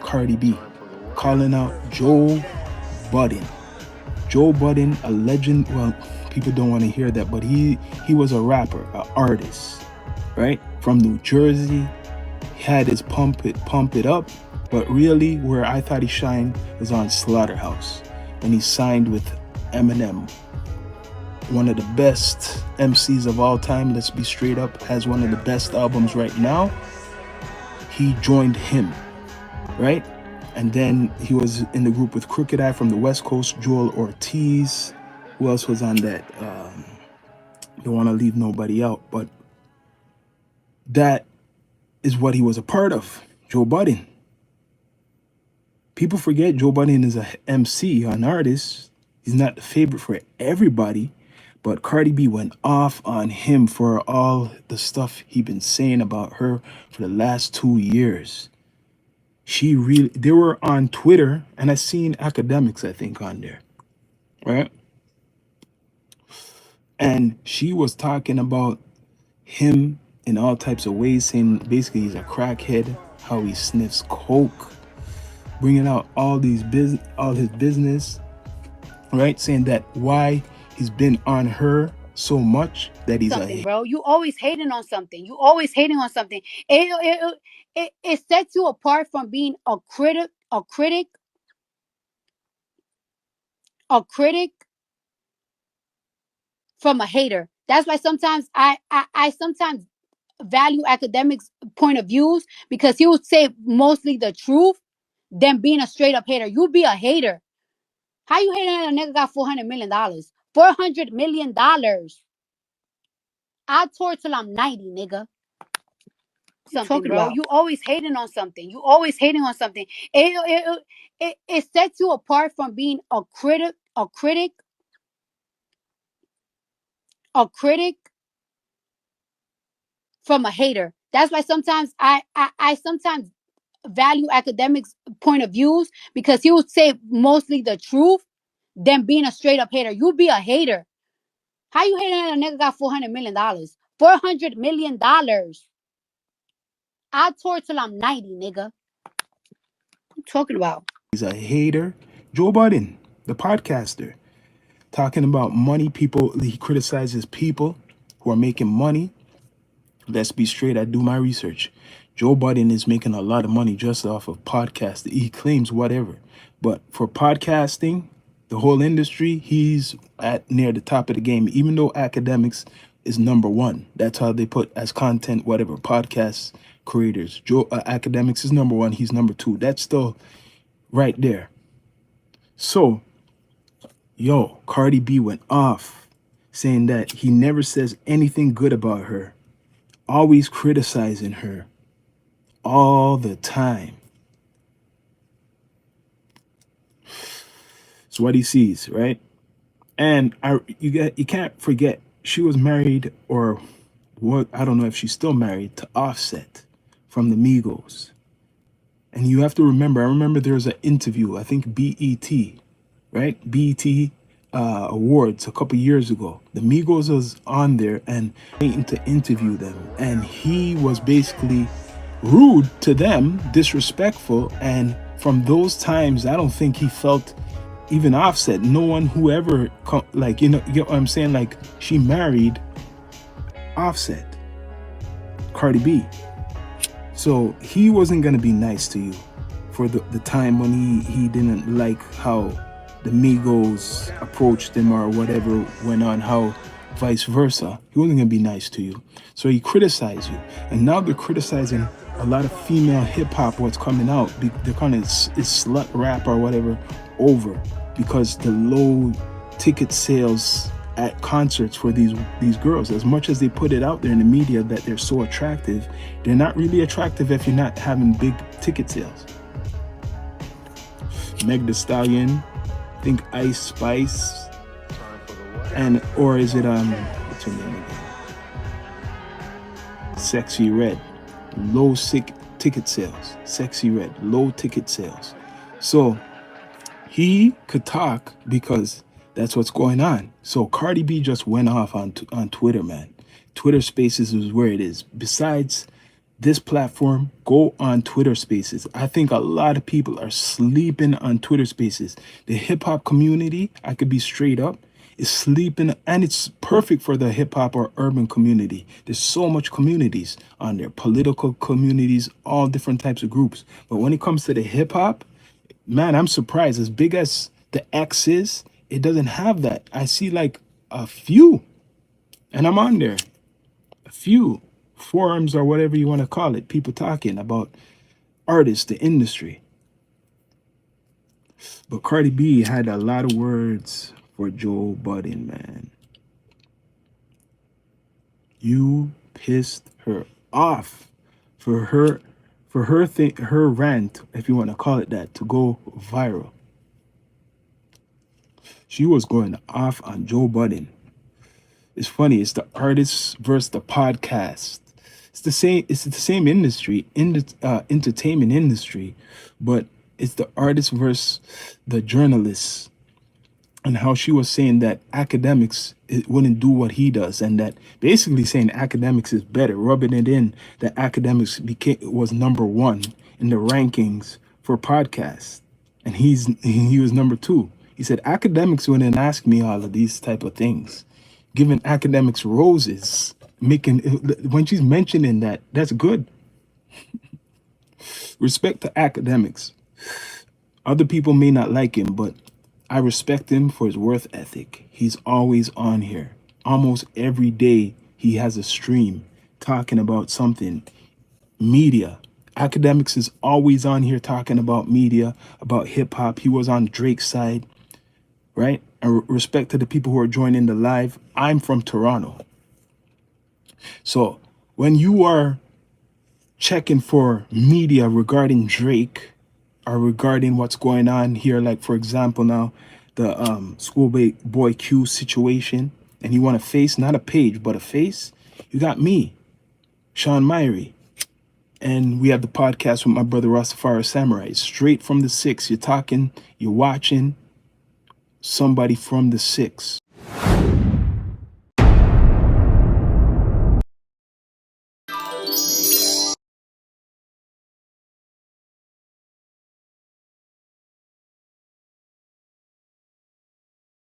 Cardi B, calling out Joe Budden. Joe Budden, a legend. Well, people don't want to hear that, but he was a rapper, an artist, right? From New Jersey. He had his pump it up, but really where I thought he shined was on Slaughterhouse when he signed with Eminem, one of the best MCs of all time. Let's be straight up, has one of the best albums right now. He joined him, right? And then he was in the group with Crooked Eye from the West Coast, Joel Ortiz. Who else was on that? Don't want to leave nobody out, but that is what he was a part of, Joe Budden. People forget Joe Budden is a MC, an artist. He's not the favorite for everybody, but Cardi B went off on him for all the stuff he been saying about her for the last 2 years. They were on Twitter, and I seen academics, I think, on there, right? And she was talking about him in all types of ways, saying basically he's a crackhead, how he sniffs coke, bringing out all his business, right? Saying that why he's been on her so much that he's something, bro. You always hating on something. You always hating on something. It sets you apart from being a critic from a hater. That's why sometimes I sometimes value academics' point of views, because he would say mostly the truth than being a straight up hater. You be a hater. How you hating at a nigga got $400 million? $400 million. I tour till I'm 90, nigga. Something, bro. About? You always hating on something. You always hating on something. It sets you apart from being a critic from a hater. That's why sometimes I sometimes value academics' point of views, because he would say mostly the truth than being a straight up hater. You be a hater. How you hating at a nigga got $400 million? $400 million. I tour till I'm 90, nigga. What you talking about? He's a hater. Joe Budden, the podcaster, talking about money. People, he criticizes people who are making money. Let's be straight, I do my research. Joe Budden is making a lot of money just off of podcasting. He claims whatever. But for podcasting, the whole industry, he's at near the top of the game, even though academics is number one. That's how they put as content, whatever, podcast creators. Academics is number one, he's number two. That's still right there. So, Cardi B went off saying that he never says anything good about her, always criticizing her all the time. It's what he sees, right? And you can't forget, she was married, or what, I don't know if she's still married, to Offset from the Migos. And you have to remember, I remember there was an interview, I think BET, right? BET Awards a couple years ago. The Migos was on there and waiting to interview them. And he was basically rude to them, disrespectful. And from those times, I don't think he felt even Offset. No one who ever, like, you get what I'm saying? Like, she married Offset, Cardi B. So he wasn't going to be nice to you for the time when he didn't like how the Migos approached him or whatever went on, how vice versa. He wasn't going to be nice to you. So he criticized you. And now they're criticizing a lot of female hip hop, what's coming out. They're kind of slut rap or whatever over because the low ticket sales at concerts for these girls. As much as they put it out there in the media that they're so attractive, they're not really attractive if you're not having big ticket sales. Meg Thee Stallion, I think Ice Spice, and or is it what's her name again? Sexy Red, low ticket sales. Sexy Red, low ticket sales. So he could talk because that's what's going on. So Cardi B just went off on Twitter, man. Twitter Spaces is where it is. Besides this platform, go on Twitter Spaces. I think a lot of people are sleeping on Twitter Spaces. The hip hop community, I could be straight up, is sleeping, and it's perfect for the hip hop or urban community. There's so much communities on there, political communities, all different types of groups. But when it comes to the hip hop, man, I'm surprised. As big as the X is, it doesn't have that. I see like a few, and I'm on there, a few forums or whatever you want to call it, people talking about artists, the industry. But Cardi B had a lot of words for Joe Budden, man. You pissed her off for her thing, her rant, if you want to call it that, to go viral. She was going off on Joe Budden. It's funny. It's the artist versus the podcast. It's the same. It's the same industry, in the entertainment industry, but it's the artist versus the journalists. And how she was saying that academics, it wouldn't do what he does, and that basically saying academics is better, rubbing it in that academics was number one in the rankings for podcasts, and he was number two. He said academics wouldn't ask me all of these type of things, giving academics roses, making, when she's mentioning that, that's good. Respect to academics. Other people may not like him, but I respect him for his worth ethic. He's always on here. Almost every day he has a stream talking about something. Media. Academics is always on here talking about media, about hip hop. He was on Drake's side, right? And respect to the people who are joining the live. I'm from Toronto. So when you are checking for media regarding Drake, or regarding what's going on here, like for example now, the schoolboy Q situation, and you want a face, not a page, but a face, you got me, Sean Myrie. And we have the podcast with my brother Rastafari Samurai. Straight from the six. You're talking, you're watching somebody from the six.